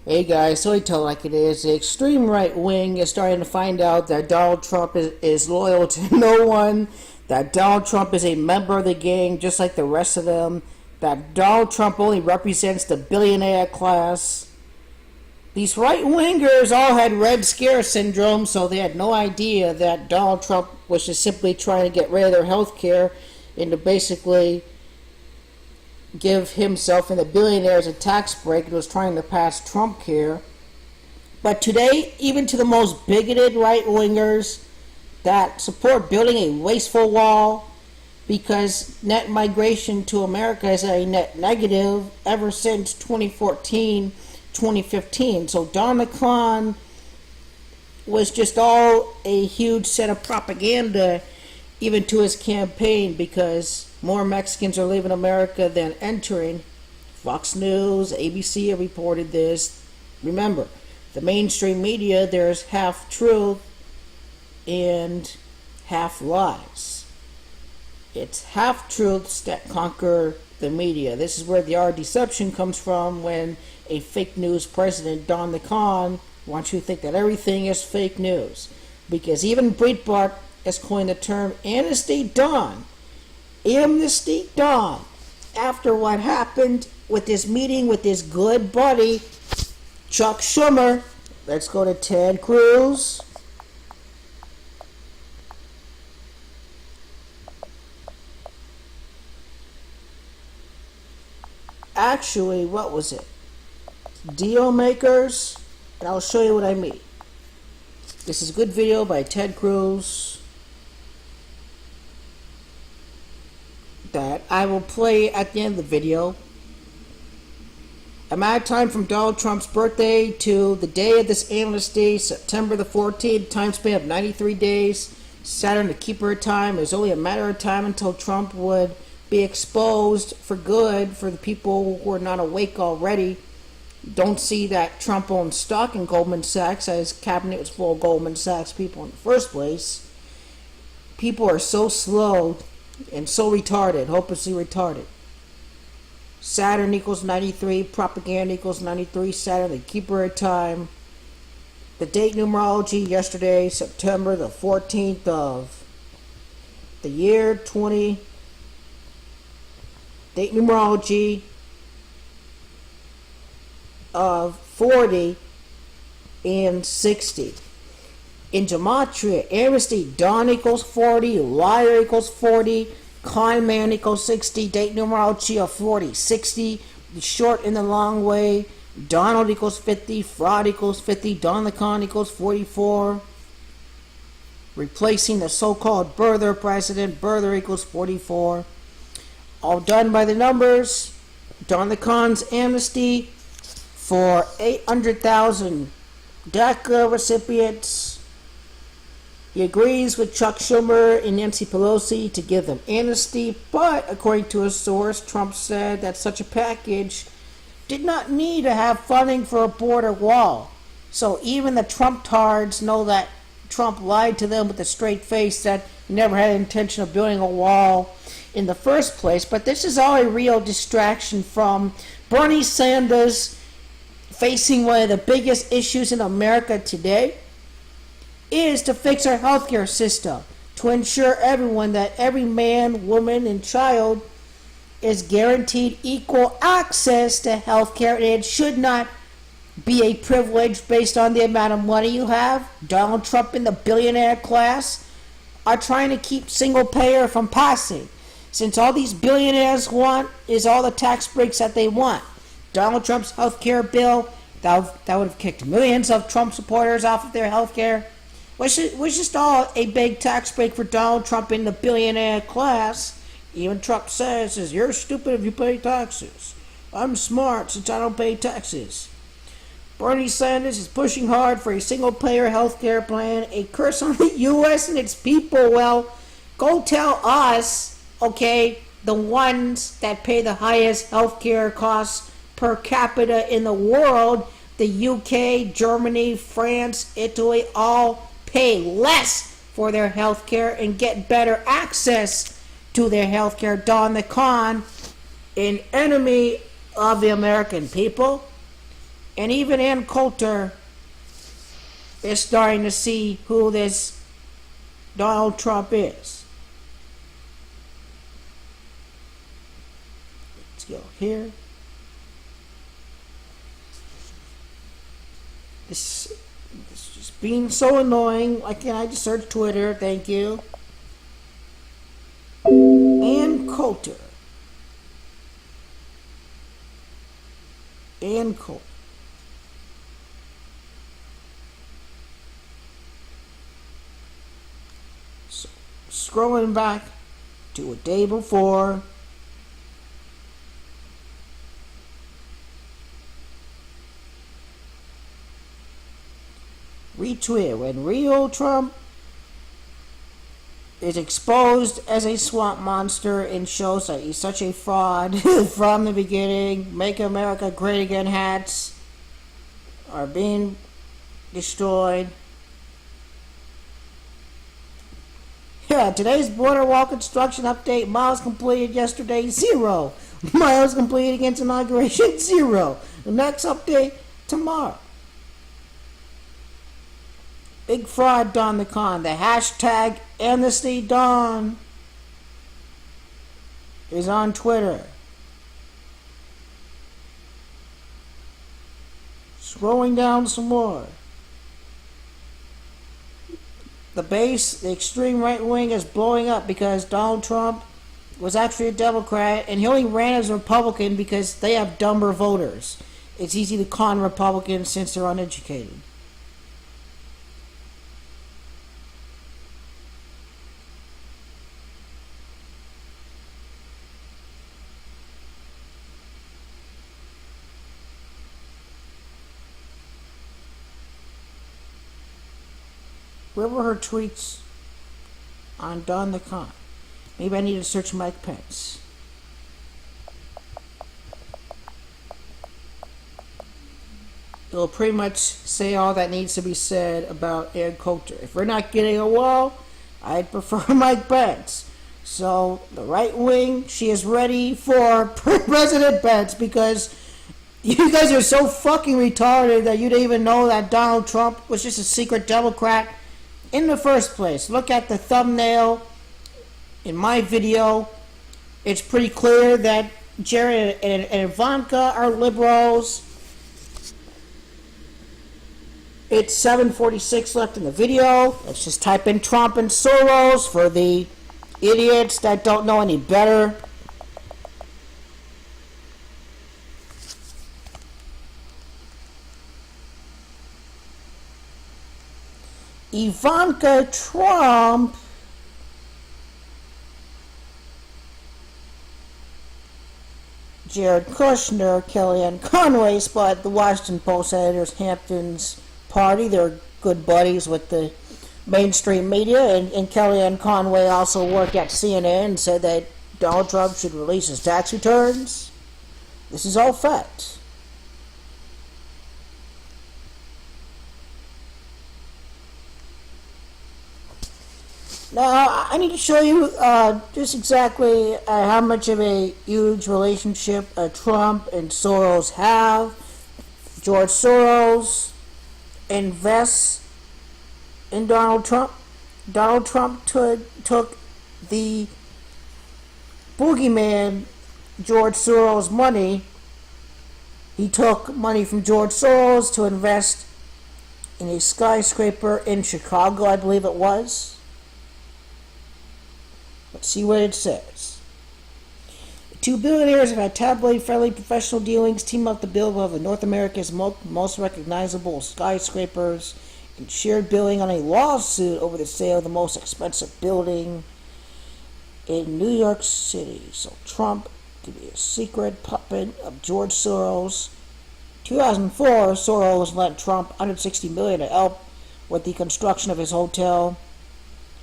Hey guys, so I tell like it is. The extreme right wing is starting to find out that Donald Trump is loyal to no one, that Donald Trump is a member of the gang just like the rest of them, that Donald Trump only represents the billionaire class. These right wingers all had Red Scare syndrome, so they had no idea that Donald Trump was just simply trying to get rid of their health care and to basically give himself and the billionaires a tax break and was trying to pass Trump care. But today, even to the most bigoted right-wingers that support building a wasteful wall because net migration to America is a net negative ever since 2014, 2015. So Don McClellan was just all a huge set of propaganda even to his campaign, because more Mexicans are leaving America than entering. Fox News, ABC have reported this. Remember, the mainstream media, there's half truth and half lies. It's half truths that conquer the media. This is where the art of deception comes from, when a fake news president, Don the Con, wants you to think that everything is fake news. Because even Breitbart has coined the term Amnesty Dawn. Amnesty Dawn. After what happened with this meeting with his good buddy, Chuck Schumer. Let's go to Ted Cruz. Actually, what was it? Deal makers. And I'll show you what I mean. This is a good video by Ted Cruz that I will play at the end of the video. Amount of time from Donald Trump's birthday to the day of this amnesty, September the 14th, time span of 93 days. Saturn, the keeper of time. It was only a matter of time until Trump would be exposed for good for the people who are not awake already. Don't see that Trump owns stock in Goldman Sachs, as his cabinet was full of Goldman Sachs people in the first place. People are so slow and so retarded, hopelessly retarded. Saturn equals 93, propaganda equals 93, Saturn, the keeper of time. The date numerology yesterday, September the 14th of the year 20. Date numerology of 40 and 60. In gematria, amnesty, Dawn equals 40, liar equals 40, con man equals 60, date numerology of 40, 60, the short and the long way, Donald equals 50, fraud equals 50, Don the con equals 44, replacing the so-called birther president, birther equals 44, all done by the numbers. Don the con's amnesty for 800,000 DACA recipients. He agrees with Chuck Schumer and Nancy Pelosi to give them amnesty, but according to a source, Trump said that such a package did not need to have funding for a border wall. So even the Trump-tards know that Trump lied to them with a straight face, that he never had intention of building a wall in the first place. But this is all a real distraction from Bernie Sanders facing one of the biggest issues in America today, is to fix our healthcare system, to ensure everyone, that every man, woman, and child is guaranteed equal access to healthcare, and it should not be a privilege based on the amount of money you have. Donald Trump and the billionaire class are trying to keep single payer from passing, since all these billionaires want is all the tax breaks that they want. Donald Trump's healthcare bill, that would have kicked millions of Trump supporters off of their healthcare, was just all a big tax break for Donald Trump and the billionaire class. Even Trump says, you're stupid if you pay taxes. I'm smart since I don't pay taxes. Bernie Sanders is pushing hard for a single-payer healthcare plan, a curse on the U.S. and its people. Well, go tell us, okay, the ones that pay the highest healthcare costs per capita in the world, the UK, Germany, France, Italy, all pay less for their health care and get better access to their health care. Don the Con, an enemy of the American people, And even Ann Coulter is starting to see who this Donald Trump is. Let's go here. This is just being so annoying. Why can't I just search Twitter? Thank you. Ann Coulter. Ann Coulter. So, scrolling back to a day before. Retweet when real Trump is exposed as a swamp monster and shows that he's such a fraud from the beginning. Make America Great Again hats are being destroyed. Yeah, today's border wall construction update. Miles completed yesterday, 0. Miles completed against inauguration, 0. The next update tomorrow. Big fraud, Don the Con. The hashtag Amnesty Don is on Twitter. Scrolling down some more. The base, the extreme right wing, is blowing up because Donald Trump was actually a Democrat and he only ran as a Republican because they have dumber voters. It's easy to con Republicans since they're uneducated. Where were her tweets on Don the Con? Maybe I need to search Mike Pence. It'll pretty much say all that needs to be said about Ann Coulter. If we're not getting a wall, I'd prefer Mike Pence. So the right wing, she is ready for President Pence because you guys are so fucking retarded that you didn't even know that Donald Trump was just a secret Democrat in the first place. Look at the thumbnail in my video. It's pretty clear that Jared and Ivanka are liberals. It's 7:46 left in the video. Let's just type in Trump and Soros for the idiots that don't know any better. Ivanka Trump Jared Kushner, Kellyanne Conway spot the Washington Post editors Hampton's party. They're good buddies with the mainstream media, and Kellyanne Conway also worked at CNN and said that Donald Trump should release his tax returns. This is all fact. Now, I need to show you just exactly how much of a huge relationship Trump and Soros have. George Soros invests in Donald Trump. Donald Trump took the boogeyman George Soros money. He took money from George Soros to invest in a skyscraper in Chicago, I believe it was. Let's see what it says. Two billionaires have had tabloid-friendly professional dealings team up to build one of North America's most recognizable skyscrapers and shared billing on a lawsuit over the sale of the most expensive building in New York City. So Trump could be a secret puppet of George Soros. 2004, Soros lent Trump $160 million to help with the construction of his hotel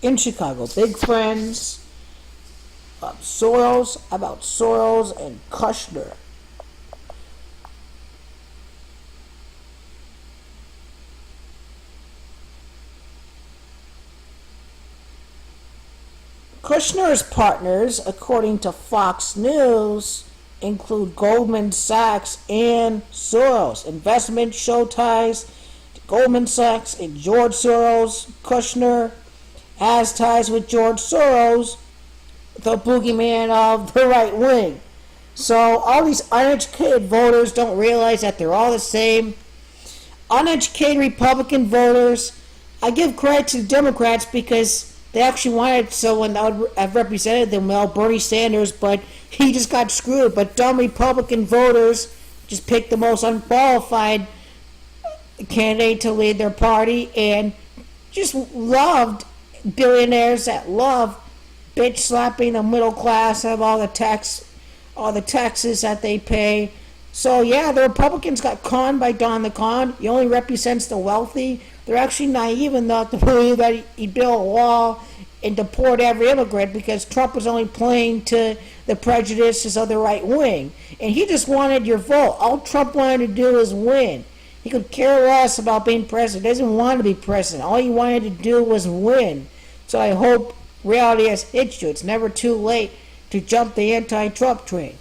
in Chicago. Big friends. Soros and Kushner. Kushner's partners, according to Fox News, include Goldman Sachs and Soros. Investment show ties to Goldman Sachs and George Soros. Kushner has ties with George Soros, the boogeyman of the right wing. So all these uneducated voters don't realize that they're all the same. Uneducated Republican voters, I give credit to the Democrats because they actually wanted someone that would have represented them well, Bernie Sanders, but he just got screwed. But dumb Republican voters just picked the most unqualified candidate to lead their party and just loved billionaires that love bitch slapping the middle class, have all the taxes that they pay. So yeah, the Republicans got conned by Don the Con. He only represents the wealthy. They're actually naive enough to believe that he built a wall and deport every immigrant because Trump was only playing to the prejudices of the right wing. And he just wanted your vote. All Trump wanted to do was win. He could care less about being president. He doesn't want to be president. All he wanted to do was win. So I hope reality has hit you. It's never too late to jump the anti-Trump train.